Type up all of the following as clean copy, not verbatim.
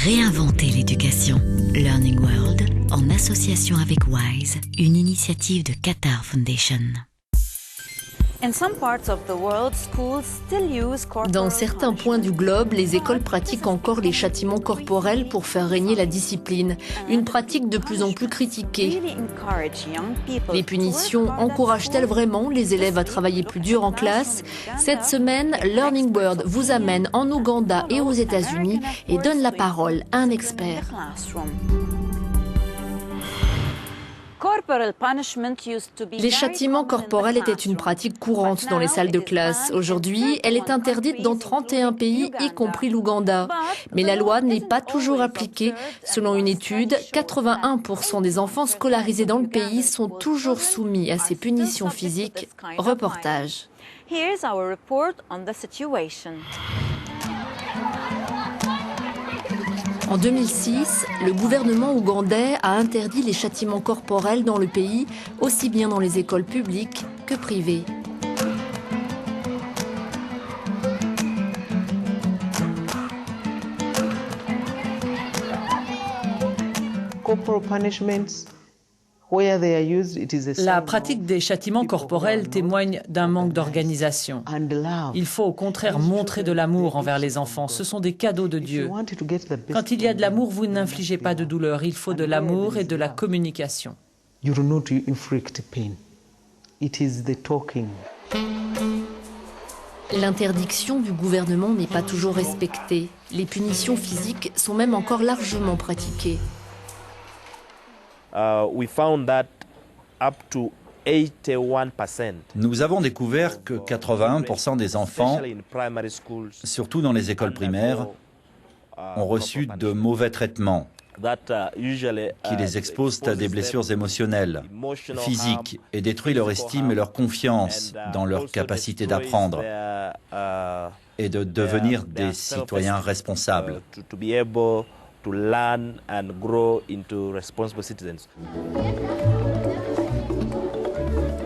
Réinventer l'éducation. Learning World, en association avec WISE, une initiative de Qatar Foundation. Dans certains points du globe, les écoles pratiquent encore les châtiments corporels pour faire régner la discipline, une pratique de plus en plus critiquée. Les punitions encouragent-elles vraiment les élèves à travailler plus dur en classe? Cette semaine, Learning World vous amène en Ouganda et aux États-Unis et donne la parole à un expert. Les châtiments corporels étaient une pratique courante dans les salles de classe. Aujourd'hui, elle est interdite dans 31 pays, y compris l'Ouganda. Mais la loi n'est pas toujours appliquée. Selon une étude, 81% des enfants scolarisés dans le pays sont toujours soumis à ces punitions physiques. Reportage. En 2006, le gouvernement ougandais a interdit les châtiments corporels dans le pays, aussi bien dans les écoles publiques que privées. La pratique des châtiments corporels témoigne d'un manque d'organisation. Il faut au contraire montrer de l'amour envers les enfants. Ce sont des cadeaux de Dieu. Quand il y a de l'amour, vous n'infligez pas de douleur. Il faut de l'amour et de la communication. L'interdiction du gouvernement n'est pas toujours respectée. Les punitions physiques sont même encore largement pratiquées. Nous avons découvert que 81% des enfants, surtout dans les écoles primaires, ont reçu de mauvais traitements qui les exposent à des blessures émotionnelles, physiques et détruisent leur estime et leur confiance dans leur capacité d'apprendre et de devenir des citoyens responsables.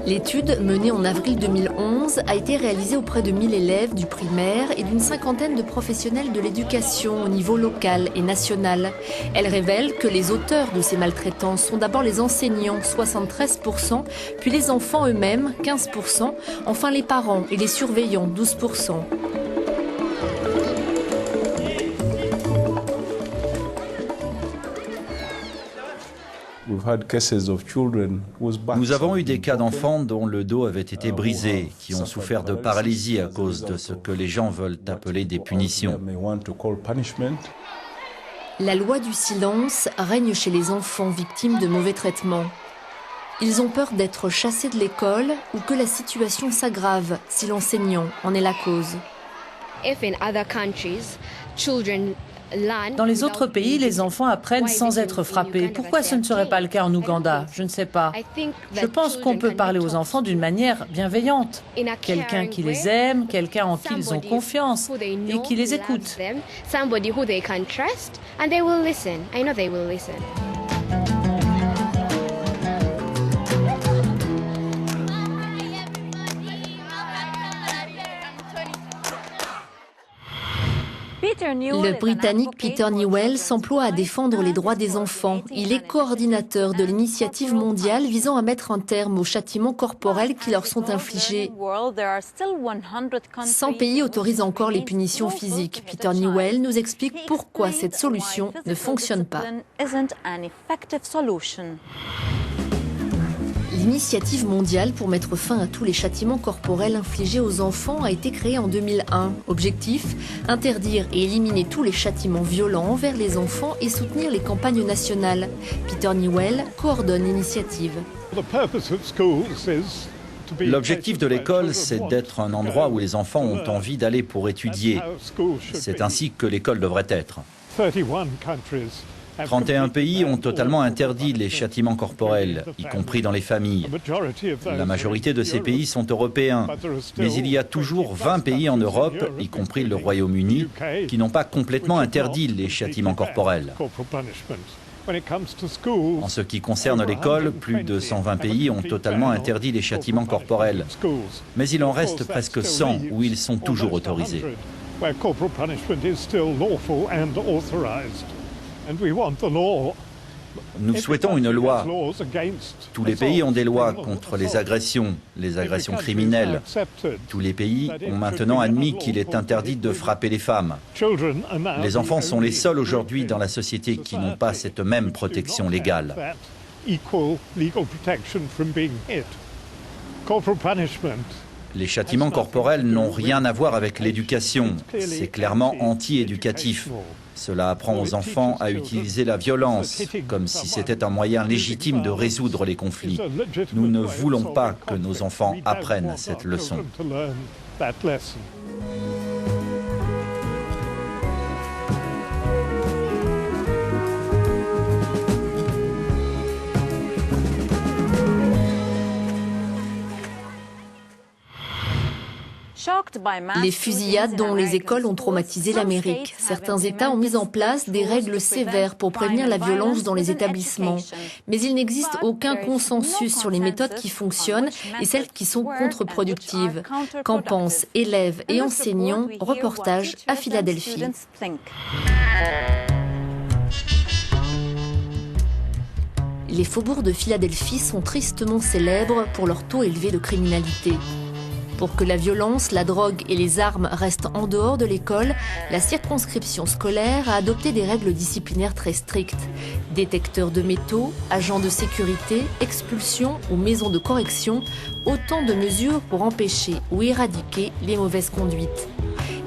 L'étude, menée en avril 2011, a été réalisée auprès de 1000 élèves du primaire et d'une cinquantaine de professionnels de l'éducation au niveau local et national. Elle révèle que les auteurs de ces maltraitances sont d'abord les enseignants, 73%, puis les enfants eux-mêmes, 15%, enfin les parents et les surveillants, 12%. Nous avons eu des cas d'enfants dont le dos avait été brisé, qui ont souffert de paralysie à cause de ce que les gens veulent appeler des punitions. La loi du silence règne chez les enfants victimes de mauvais traitements. Ils ont peur d'être chassés de l'école ou que la situation s'aggrave si l'enseignant en est la cause. Dans les autres pays, les enfants apprennent sans être frappés. Pourquoi ce ne serait pas le cas en Ouganda? Je ne sais pas. Je pense qu'on peut parler aux enfants d'une manière bienveillante. Quelqu'un qui les aime, quelqu'un en qui ils ont confiance et qui les écoute. Le Britannique Peter Newell s'emploie à défendre les droits des enfants. Il est coordinateur de l'initiative mondiale visant à mettre un terme aux châtiments corporels qui leur sont infligés. 100 pays autorisent encore les punitions physiques. Peter Newell nous explique pourquoi cette solution ne fonctionne pas. L'initiative mondiale pour mettre fin à tous les châtiments corporels infligés aux enfants a été créée en 2001. Objectif, interdire et éliminer tous les châtiments violents envers les enfants et soutenir les campagnes nationales. Peter Newell coordonne l'initiative. L'objectif de l'école, c'est d'être un endroit où les enfants ont envie d'aller pour étudier. C'est ainsi que l'école devrait être. 31 pays ont totalement interdit les châtiments corporels, y compris dans les familles. La majorité de ces pays sont européens, mais il y a toujours 20 pays en Europe, y compris le Royaume-Uni, qui n'ont pas complètement interdit les châtiments corporels. En ce qui concerne l'école, plus de 120 pays ont totalement interdit les châtiments corporels. Mais il en reste presque 100 où ils sont toujours autorisés. Nous souhaitons une loi. Tous les pays ont des lois contre les agressions criminelles. Tous les pays ont maintenant admis qu'il est interdit de frapper les femmes. Les enfants sont les seuls aujourd'hui dans la société qui n'ont pas cette même protection légale. Les châtiments corporels n'ont rien à voir avec l'éducation. C'est clairement anti-éducatif. Cela apprend aux enfants à utiliser la violence, comme si c'était un moyen légitime de résoudre les conflits. Nous ne voulons pas que nos enfants apprennent cette leçon. Les fusillades dont les écoles ont traumatisé l'Amérique. Certains États ont mis en place des règles sévères pour prévenir la violence dans les établissements. Mais il n'existe aucun consensus sur les méthodes qui fonctionnent et celles qui sont contre-productives. Qu'en pensent élèves et enseignants? Reportage à Philadelphie. Les faubourgs de Philadelphie sont tristement célèbres pour leur taux élevé de criminalité. Pour que la violence, la drogue et les armes restent en dehors de l'école, la circonscription scolaire a adopté des règles disciplinaires très strictes. Détecteurs de métaux, agents de sécurité, expulsions ou maisons de correction, autant de mesures pour empêcher ou éradiquer les mauvaises conduites.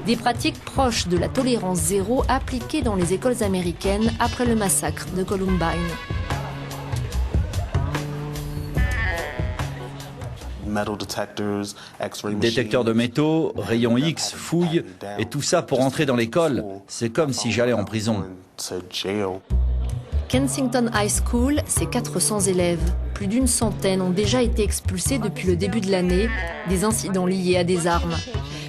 Des pratiques proches de la tolérance zéro appliquées dans les écoles américaines après le massacre de Columbine. Détecteurs de métaux, rayons X, fouilles, et tout ça pour entrer dans l'école. C'est comme si j'allais en prison. Kensington High School, c'est 400 élèves. Plus d'une centaine ont déjà été expulsés depuis le début de l'année, des incidents liés à des armes.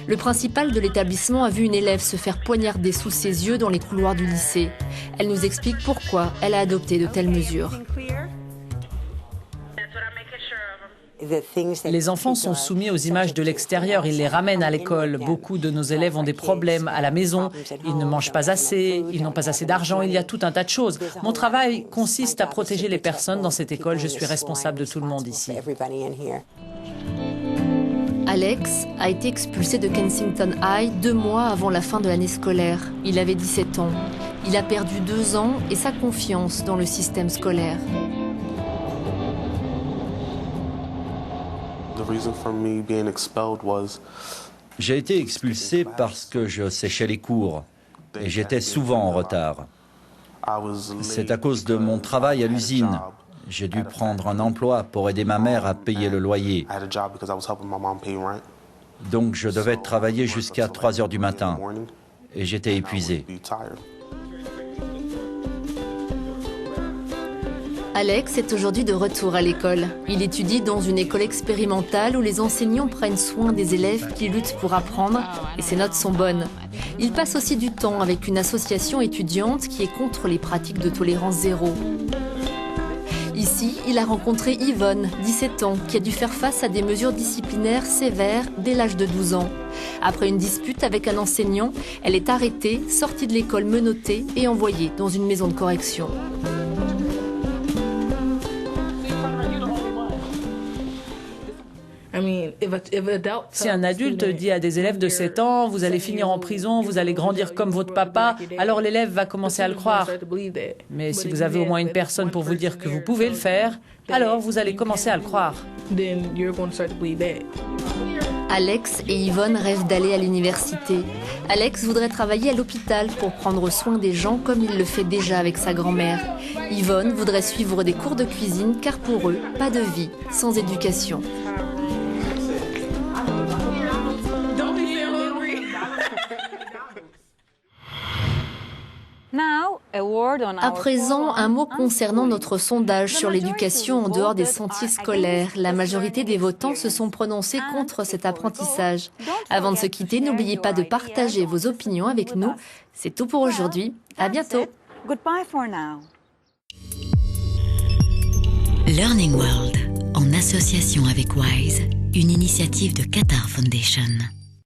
Le principal de l'établissement a vu une élève se faire poignarder sous ses yeux dans les couloirs du lycée. Elle nous explique pourquoi elle a adopté de telles mesures. Les enfants sont soumis aux images de l'extérieur, ils les ramènent à l'école. Beaucoup de nos élèves ont des problèmes à la maison, ils ne mangent pas assez, ils n'ont pas assez d'argent, il y a tout un tas de choses. Mon travail consiste à protéger les personnes dans cette école, je suis responsable de tout le monde ici. Alex a été expulsé de Kensington High 2 mois avant la fin de l'année scolaire. Il avait 17 ans. Il a perdu 2 ans et sa confiance dans le système scolaire. J'ai été expulsé parce que je séchais les cours et j'étais souvent en retard. C'est à cause de mon travail à l'usine. J'ai dû prendre un emploi pour aider ma mère à payer le loyer. Donc je devais travailler jusqu'à 3 heures du matin et j'étais épuisé. Alex est aujourd'hui de retour à l'école. Il étudie dans une école expérimentale où les enseignants prennent soin des élèves qui luttent pour apprendre et ses notes sont bonnes. Il passe aussi du temps avec une association étudiante qui est contre les pratiques de tolérance zéro. Ici, il a rencontré Yvonne, 17 ans, qui a dû faire face à des mesures disciplinaires sévères dès l'âge de 12 ans. Après une dispute avec un enseignant, elle est arrêtée, sortie de l'école menottée et envoyée dans une maison de correction. Si un adulte dit à des élèves de 7 ans, vous allez finir en prison, vous allez grandir comme votre papa, alors l'élève va commencer à le croire. Mais si vous avez au moins une personne pour vous dire que vous pouvez le faire, alors vous allez commencer à le croire. Alex et Yvonne rêvent d'aller à l'université. Alex voudrait travailler à l'hôpital pour prendre soin des gens comme il le fait déjà avec sa grand-mère. Yvonne voudrait suivre des cours de cuisine car pour eux, pas de vie sans éducation. À présent, un mot concernant notre sondage sur l'éducation en dehors des sentiers scolaires. La majorité des votants se sont prononcés contre cet apprentissage. Avant de se quitter, n'oubliez pas de partager vos opinions avec nous. C'est tout pour aujourd'hui. À bientôt. Learning World, en association avec WISE, une initiative de Qatar Foundation.